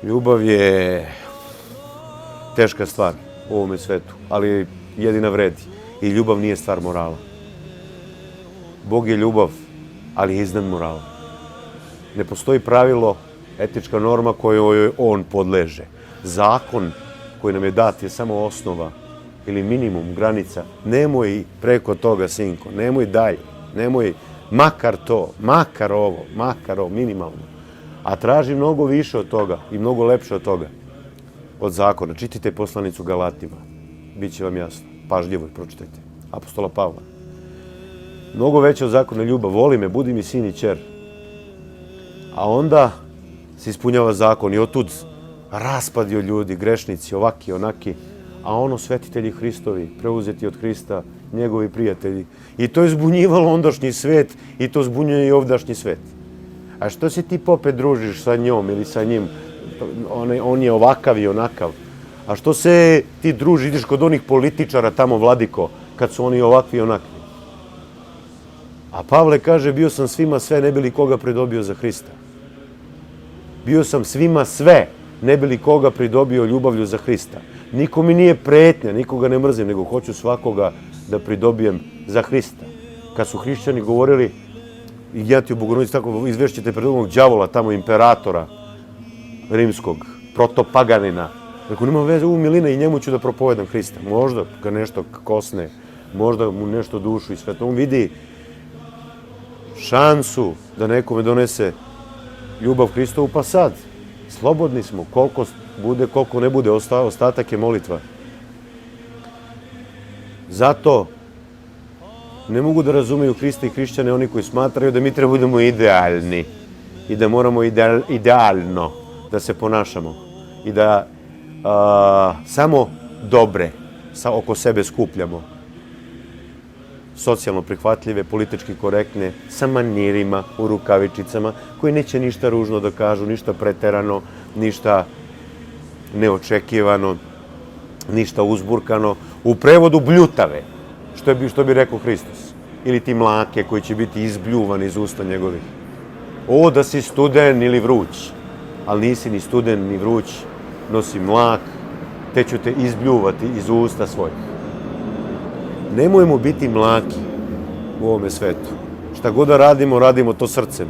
Ljubav je teška stvar u ovome svetu, ali jedina vredi. I ljubav nije stvar morala. Bog je ljubav, ali je iznad morala. Ne postoji pravilo, etička norma kojoj on podleže. Zakon koji nam je dat je samo osnova ili minimum, granica. Nemoj preko toga, sinko, nemoj dalje, nemoj makar to, makar ovo, minimalno. A traži mnogo više od toga i mnogo lepše od toga, od zakona. Čitajte poslanicu Galatima, bit će vam jasno. Pažljivo pročitajte. Apostola Pavla. Mnogo veće od zakona ljubav. Voli me, budi mi sin i ćer. A onda se ispunjava zakon i otud raspadi od ljudi, grešnici, ovaki, onaki. A ono svetitelji Hristovi, preuzeti od Hrista, njegovi prijatelji. I to je zbunjivalo ondašnji svet i to zbunjuje i ovdašnji svet. A što se ti popet družiš sa njom ili sa njim? On je ovakav i onakav. A što se ti druži, ideš kod onih političara tamo, vladiko, kad su oni ovakvi i onakvi? A Pavle kaže, bio sam svima sve, ne bi li koga pridobio za Hrista. Bio sam svima sve, ne bi li koga pridobio ljubavlju za Hrista. Niko mi nije pretnja, nikoga ne mrzim, nego hoću svakoga da pridobijem za Hrista. Kad su hrišćani govorili, ja ti u Bogorodici tako izvešćete pred ovog đavola, tamo imperatora rimskog, protopaganina. Rekao, nema veze, Milina i njemu ću da propovedam Hrista. Možda ga nešto kosne, možda mu nešto dušu i sve to. On vidi šansu da nekome donese ljubav Hristovu, pa sad, slobodni smo, koliko bude, koliko ne bude, ostatak je molitva. Zato ne mogu da razumeju Hrista i hrišćane oni koji smatraju da mi treba budemo idealni i da moramo idealno da se ponašamo i da samo dobre oko sebe skupljamo. Socijalno prihvatljive, politički korektne, sa manirima, u rukavičicama, koji neće ništa ružno da kažu, ništa preterano, ništa neočekivano, ništa uzburkano. U prevodu bljutave, što bi rekao Hristos. Ili ti mlake koji će biti izbljuvani iz usta njegovih. O, da si studen ili vruć, ali nisi ni studen ni vruć, nosi mlak, te ću te izbljuvati iz usta svojih. Nemojmo biti mlaki u ovome svetu. Šta god da radimo, radimo to srcem.